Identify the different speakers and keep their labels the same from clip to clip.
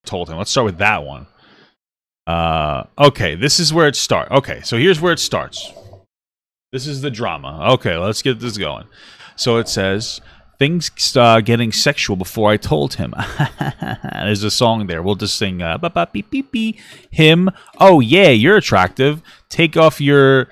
Speaker 1: told him. Let's start with that one. Okay, this is where it starts. Okay, so here's where it starts. This is the drama. Okay, let's get this going. So it says, things getting sexual before I told him. There's a song there. We'll just sing, beep, beep, beep. Him. Oh, yeah, you're attractive. Take off your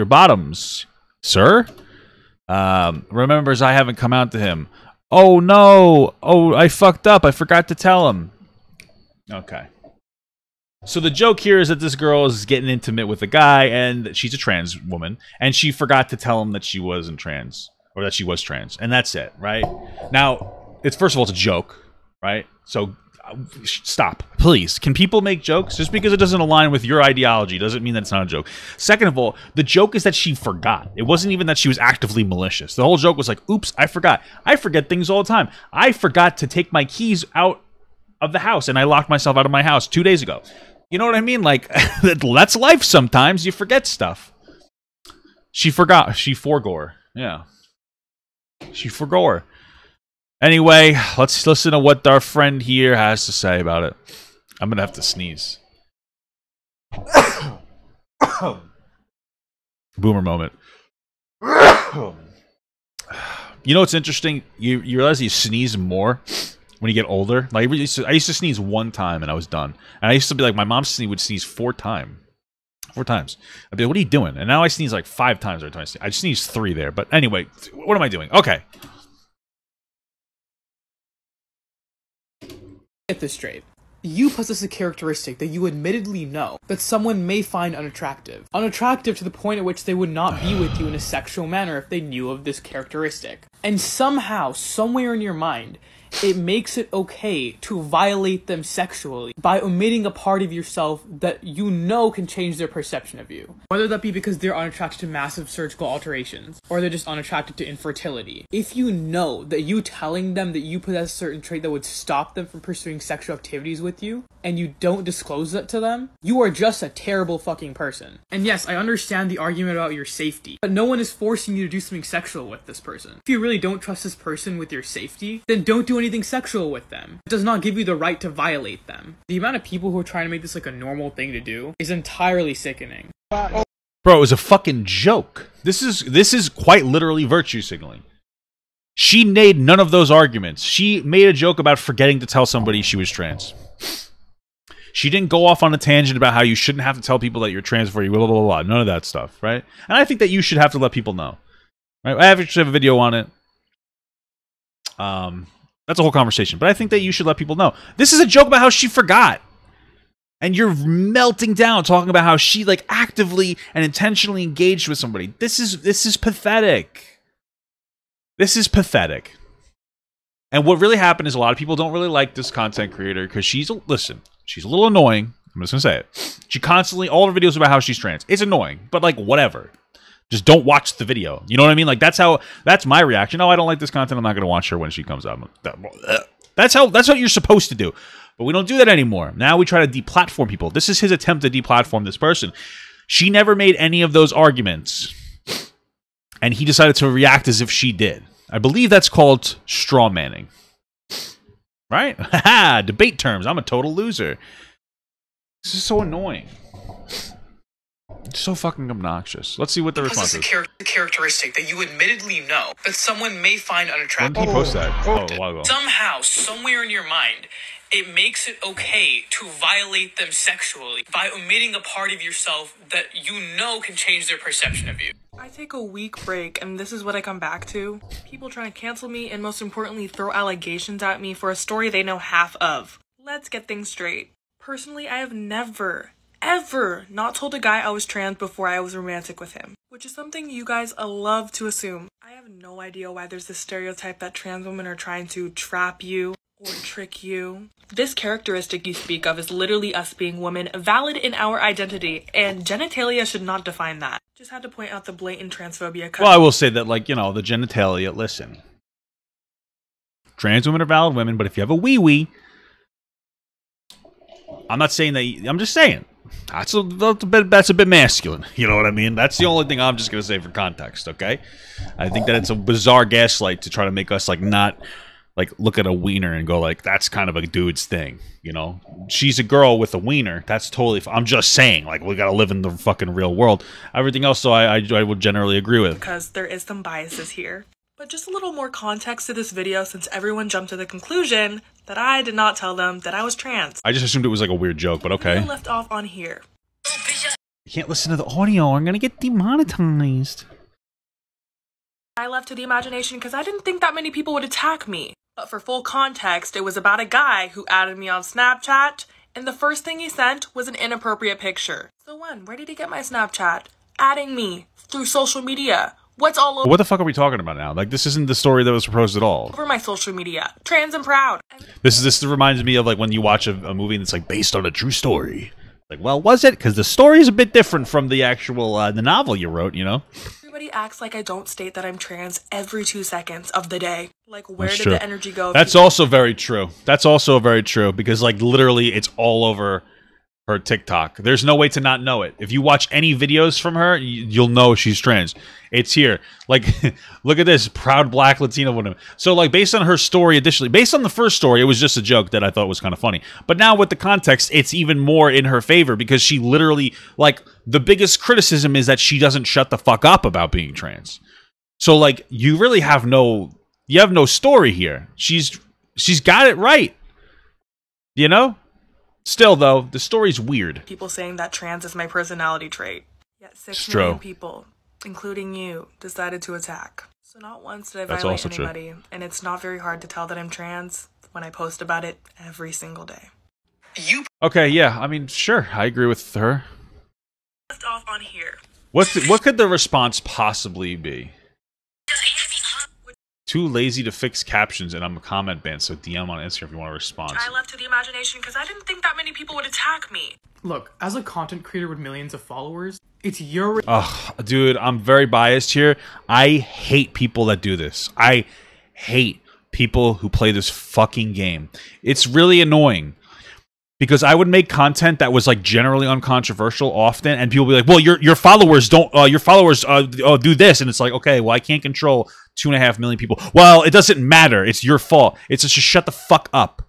Speaker 1: bottoms, sir. Remembers I haven't come out to him. Oh, no. Oh, I fucked up. I forgot to tell him. Okay. So the joke here is that this girl is getting intimate with a guy, and she's a trans woman, and she forgot to tell him that she wasn't trans, or that she was trans, and that's it, right? Now, first of all, it's a joke, right? So, stop, please. Can people make jokes? Just because it doesn't align with your ideology doesn't mean that it's not a joke. Second of all, the joke is that she forgot. It wasn't even that she was actively malicious. The whole joke was like, oops, I forgot. I forget things all the time. I forgot to take my keys out of the house, and I locked myself out of my house 2 days ago. You know what I mean? Like, that's life sometimes. You forget stuff. She forgot. She forgore. Yeah. She forgore. Anyway, let's listen to what our friend here has to say about it. I'm going to have to sneeze. Boomer moment. You know what's interesting? You realize you sneeze more when you get older. Like, I used to sneeze one time and I was done. And I used to be like, my mom would sneeze 4 times. 4 times. I'd be like, what are you doing? And now I sneeze like 5 times every time I sneeze. I sneezed 3 there. But anyway, what am I doing? Okay.
Speaker 2: Get this straight. You possess a characteristic that you admittedly know that someone may find unattractive. Unattractive to the point at which they would not be with you in a sexual manner if they knew of this characteristic. And somehow, somewhere in your mind, it makes it okay to violate them sexually by omitting a part of yourself that you know can change their perception of you. Whether that be because they're unattracted to massive surgical alterations, or they're just unattracted to infertility. If you know that you telling them that you possess a certain trait that would stop them from pursuing sexual activities with you, and you don't disclose that to them, you are just a terrible fucking person. And yes, I understand the argument about your safety, but no one is forcing you to do something sexual with this person. If you really don't trust this person with your safety, then don't do anything sexual with them. It does not give you the right to violate them. The amount of people who are trying to make this like a normal thing to do is entirely sickening.
Speaker 1: Bro, it was a fucking joke. This is quite literally virtue signaling. She made none of those arguments. She made a joke about forgetting to tell somebody she was trans. She didn't go off on a tangent about how you shouldn't have to tell people that you're trans before you blah, blah, blah, blah. None of that stuff, right? And I think that you should have to let people know. Right? I actually have a video on it. That's a whole conversation. But I think that you should let people know. This is a joke about how she forgot. And you're melting down talking about how she like actively and intentionally engaged with somebody. This is pathetic. This is pathetic. And what really happened is a lot of people don't really like this content creator because she's a little annoying. I'm just gonna say it. She constantly, all her videos about how she's trans. It's annoying, but like whatever. Just don't watch the video. You know what I mean? Like that's my reaction. Oh, I don't like this content. I'm not gonna watch her when she comes out. That's what you're supposed to do. But we don't do that anymore. Now we try to deplatform people. This is his attempt to deplatform this person. She never made any of those arguments. And he decided to react as if she did. I believe that's called straw manning. Right? Haha, debate terms. I'm a total loser. This is so annoying. It's so fucking obnoxious. Let's see what the response is.
Speaker 2: A characteristic that you admittedly know that someone may find unattractive.
Speaker 1: When did he post that? Oh, a while ago.
Speaker 2: Somehow, somewhere in your mind, it makes it okay to violate them sexually by omitting a part of yourself that you know can change their perception of you.
Speaker 3: I take a week break, and this is what I come back to. People trying to cancel me, and most importantly, throw allegations at me for a story they know half of. Let's get things straight. Personally, I have never, ever not told a guy I was trans before I was romantic with him, which is something you guys love to assume. I have no idea why there's this stereotype that trans women are trying to trap you or trick you. This characteristic you speak of is literally us being women, valid in our identity, and genitalia should not define that. Just had to point out the blatant transphobia.
Speaker 1: Well, I will say that, like, you know, the genitalia, listen. Trans women are valid women, but if you have a wee-wee, I'm not saying that, I'm just saying. That's a bit masculine. You know what I mean? That's the only thing I'm just going to say for context, okay? I think that it's a bizarre gaslight to try to make us, like, not like look at a wiener and go like, that's kind of a dude's thing, you know? She's a girl with a wiener. That's totally I'm just saying, like, we gotta live in the fucking real world. Everything else, though, I would generally agree with.
Speaker 3: Because there is some biases here. But just a little more context to this video, since everyone jumped to the conclusion that I did not tell them that I was trans.
Speaker 1: I just assumed it was like a weird joke, but okay.
Speaker 3: We left off on here.
Speaker 1: You can't listen to the audio. I'm gonna get demonetized.
Speaker 3: I left to the imagination because I didn't think that many people would attack me. But for full context, it was about a guy who added me on Snapchat, and the first thing he sent was an inappropriate picture. So where did he get my Snapchat? Adding me through social media. What's all over?
Speaker 1: What the fuck are we talking about now? Like, this isn't the story that was proposed at all.
Speaker 3: Over my social media. Trans and proud.
Speaker 1: This reminds me of like when you watch a movie and it's like based on a true story. Like, well, was it? Because the story is a bit different from the actual the novel you wrote, you know?
Speaker 3: Everybody acts like I don't state that I'm trans every 2 seconds of the day. Like, where
Speaker 1: That's
Speaker 3: did
Speaker 1: true.
Speaker 3: the energy go?
Speaker 1: That's also very true. That's also very true because, like, literally, it's all over her TikTok. There's no way to not know it. If you watch any videos from her, you'll know she's trans. It's here. Like, look at this. Proud black Latino woman. So, like, based on her story, additionally, based on the first story, it was just a joke that I thought was kind of funny. But now with the context, it's even more in her favor because she literally, like, the biggest criticism is that she doesn't shut the fuck up about being trans. So, like, you really have no story here. She's got it right. You know? Still, though, the story's weird.
Speaker 3: People saying that trans is my personality trait. Yet 6
Speaker 1: It's
Speaker 3: million
Speaker 1: true.
Speaker 3: people, including you, decided to attack. So not once did I
Speaker 1: That's
Speaker 3: violate
Speaker 1: also true.
Speaker 3: anybody, and it's not very hard to tell that I'm trans when I post about it every single day.
Speaker 1: Okay, yeah, I mean, sure, I agree with her.
Speaker 3: Left off on here.
Speaker 1: What could the response possibly be? Too lazy to fix captions, and I'm a comment ban, so DM on Instagram if you want to respond.
Speaker 3: I left to the imagination because I didn't think that many people would attack me.
Speaker 2: Look, as a content creator with millions of followers, it's your...
Speaker 1: Ugh, dude, I'm very biased here. I hate people that do this. I hate people who play this fucking game. It's really annoying. Because I would make content that was like generally uncontroversial often, and people would be like, "Well, your followers don't. Your followers do this," and it's like, okay, well, I can't control 2.5 million people. Well, it doesn't matter. It's your fault. It's just shut the fuck up.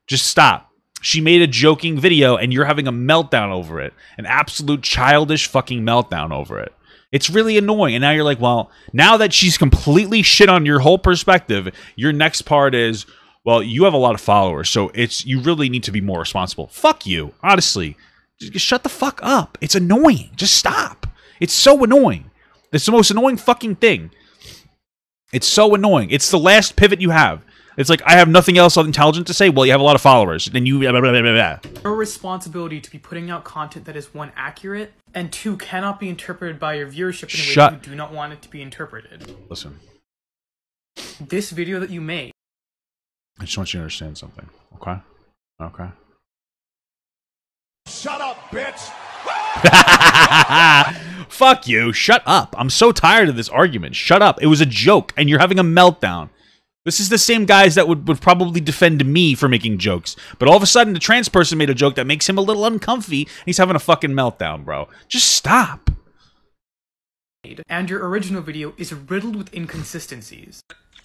Speaker 1: Just stop. She made a joking video, and you're having a meltdown over it, an absolute childish fucking meltdown over it. It's really annoying. And now you're like, well, now that she's completely shit on your whole perspective, your next part is, well, you have a lot of followers, so you really need to be more responsible. Fuck you, honestly. Just shut the fuck up. It's annoying. Just stop. It's so annoying. It's the most annoying fucking thing. It's so annoying. It's the last pivot you have. It's like, I have nothing else intelligent to say. Well, you have a lot of followers. Then you... Blah, blah, blah, blah, blah.
Speaker 2: Your responsibility to be putting out content that is, 1, accurate, and 2, cannot be interpreted by your viewership in a way you do not want it to be interpreted.
Speaker 1: Listen.
Speaker 2: This video that you made...
Speaker 1: I just want you to understand something, okay? Okay.
Speaker 4: Shut up, bitch!
Speaker 1: Fuck you. Shut up. I'm so tired of this argument. Shut up. It was a joke, and you're having a meltdown. This is the same guys that would probably defend me for making jokes. But all of a sudden, the trans person made a joke that makes him a little uncomfy, and he's having a fucking meltdown, bro. Just stop.
Speaker 2: And your original video is riddled with inconsistencies.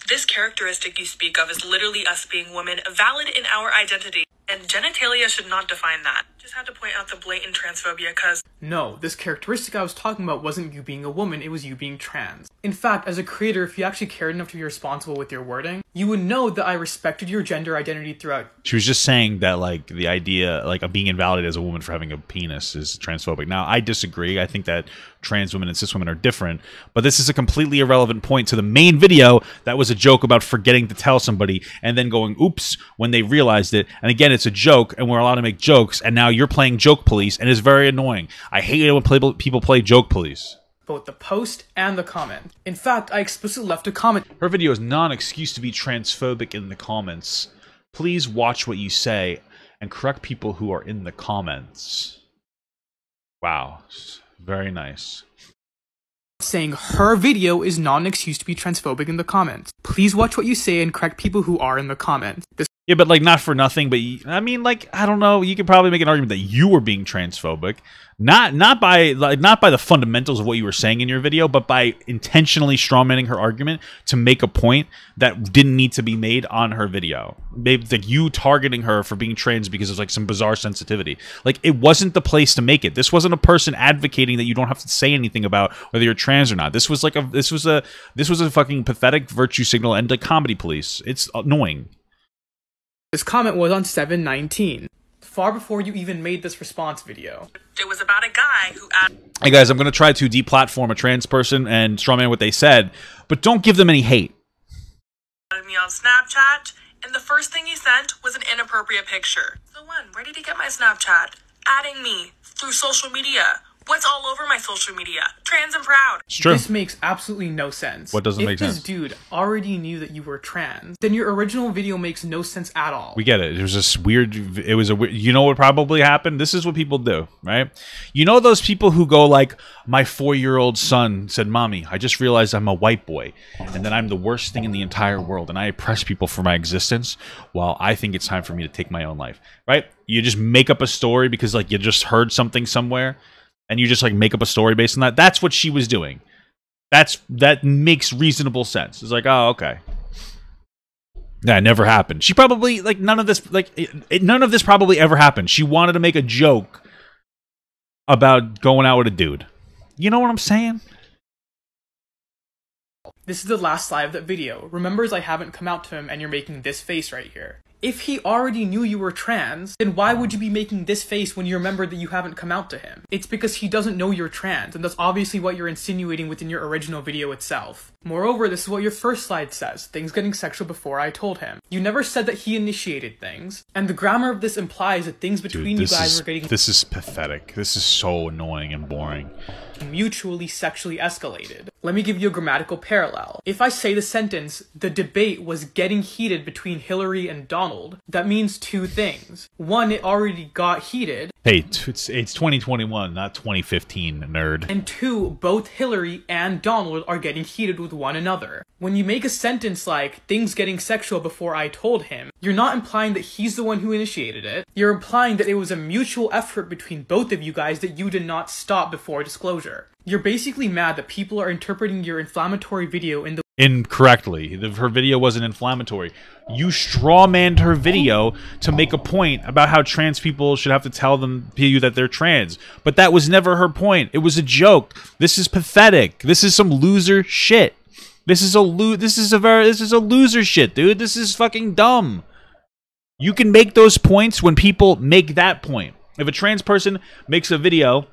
Speaker 3: This characteristic you speak of is literally us being women, valid in our identity, and genitalia should not define that. Just had to point out the blatant transphobia because...
Speaker 2: No, this characteristic I was talking about wasn't you being a woman, it was you being trans. In fact, as a creator, if you actually cared enough to be responsible with your wording, you would know that I respected your gender identity throughout.
Speaker 1: She was just saying that, like, the idea, like, of being invalidated as a woman for having a penis is transphobic. Now, I disagree. I think that trans women and cis women are different, but this is a completely irrelevant point to the main video that was a joke about forgetting to tell somebody and then going, oops, when they realized it. And again, it's a joke, and we're allowed to make jokes, and now you're playing joke police, and it's very annoying. I hate it when people play joke police.
Speaker 2: Both the post and the comment. In fact, I explicitly left a comment.
Speaker 1: Her video is not an excuse to be transphobic in the comments. Please watch what you say and correct people who are in the comments. Wow. Very nice.
Speaker 2: Saying her video is not an excuse to be transphobic in the comments. Please watch what you say and correct people who are in the comments. This
Speaker 1: Yeah, but like not for nothing. But I mean, like I don't know. You could probably make an argument that you were being transphobic, not by the fundamentals of what you were saying in your video, but by intentionally strawmanning her argument to make a point that didn't need to be made on her video. Maybe like you targeting her for being trans because of like some bizarre sensitivity. Like it wasn't the place to make it. This wasn't a person advocating that you don't have to say anything about whether you're trans or not. This was like this was a fucking pathetic virtue signal and a comedy police. It's annoying.
Speaker 2: This comment was on 7/19, far before you even made this response video.
Speaker 3: It was about a guy who
Speaker 1: Hey guys, I'm going to try to deplatform a trans person and strawman what they said, but don't give them any hate.
Speaker 3: added me on Snapchat, and the first thing he sent was an inappropriate picture. So one, where did he get my Snapchat? Adding me through social media. What's all over my social media? Trans and proud.
Speaker 1: It's true.
Speaker 2: This makes absolutely no sense.
Speaker 1: What doesn't make sense?
Speaker 2: If this dude already knew that you were trans, then your original video makes no sense at all.
Speaker 1: We get it. It was this weird. It was a. You know what probably happened? This is what people do, right? You know those people who go like, "My 4-year-old son said, Mommy, I just realized I'm a white boy, and that I'm the worst thing in the entire world, and I oppress people for my existence. While I think it's time for me to take my own life." Right? You just make up a story because like you just heard something somewhere. And you just like make up a story based on that. That's what she was doing. That makes reasonable sense. It's like, oh, okay. That never happened. She probably like none of this none of this probably ever happened. She wanted to make a joke about going out with a dude. You know what I'm saying?
Speaker 2: This is the last slide of that video. Remembers I haven't come out to him and you're making this face right here. If he already knew you were trans, then why would you be making this face when you remember that you haven't come out to him? It's because he doesn't know you're trans, and that's obviously what you're insinuating within your original video itself. Moreover, this is what your first slide says, things getting sexual before I told him. You never said that he initiated things, and the grammar of this implies that things between you guys were getting—
Speaker 1: This is pathetic. This is so annoying and boring.
Speaker 2: Mutually sexually escalated. Let me give you a grammatical parallel. If I say the sentence, the debate was getting heated between Hillary and Donald, that means two things. One, it already got heated.
Speaker 1: Hey, it's 2021, not 2015, nerd.
Speaker 2: And two, both Hillary and Donald are getting heated with one another. When you make a sentence like, things getting sexual before I told him, you're not implying that he's the one who initiated it. You're implying that it was a mutual effort between both of you guys that you did not stop before disclosure. You're basically mad that people are interpreting your inflammatory video in the
Speaker 1: incorrectly. Her video wasn't inflammatory. You strawmanned her video to make a point about how trans people should have to tell you that they're trans. But that was never her point. It was a joke. This is pathetic. This is some loser shit. This is a loser shit, dude. This is fucking dumb. You can make those points when people make that point. If a trans person makes a video,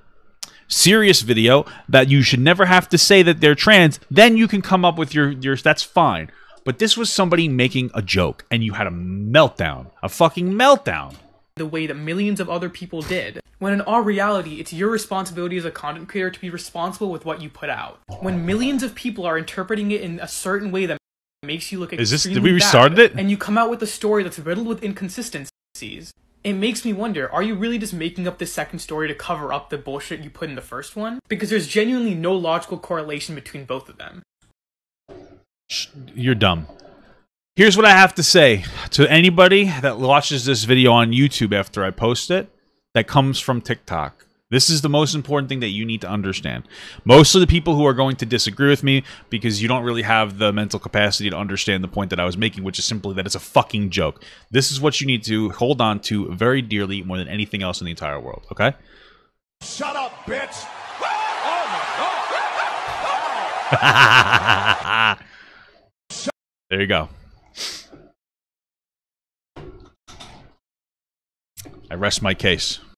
Speaker 1: serious video, that you should never have to say that they're trans, then you can come up with your that's fine. But this was somebody making a joke, and you had a meltdown. A fucking meltdown.
Speaker 2: The way that millions of other people did. When in all reality, it's your responsibility as a content creator to be responsible with what you put out. When millions of people are interpreting it in a certain way that makes you look extremely
Speaker 1: did we restarted it?
Speaker 2: And you come out with a story that's riddled with inconsistencies, it makes me wonder, are you really just making up this second story to cover up the bullshit you put in the first one? Because there's genuinely no logical correlation between both of them.
Speaker 1: You're dumb. Here's what I have to say to anybody that watches this video on YouTube after I post it that comes from TikTok. This is the most important thing that you need to understand. Most of the people who are going to disagree with me because you don't really have the mental capacity to understand the point that I was making, which is simply that it's a fucking joke. This is what you need to hold on to very dearly more than anything else in the entire world, okay?
Speaker 4: Shut up, bitch! Oh my
Speaker 1: God! There you go. I rest my case.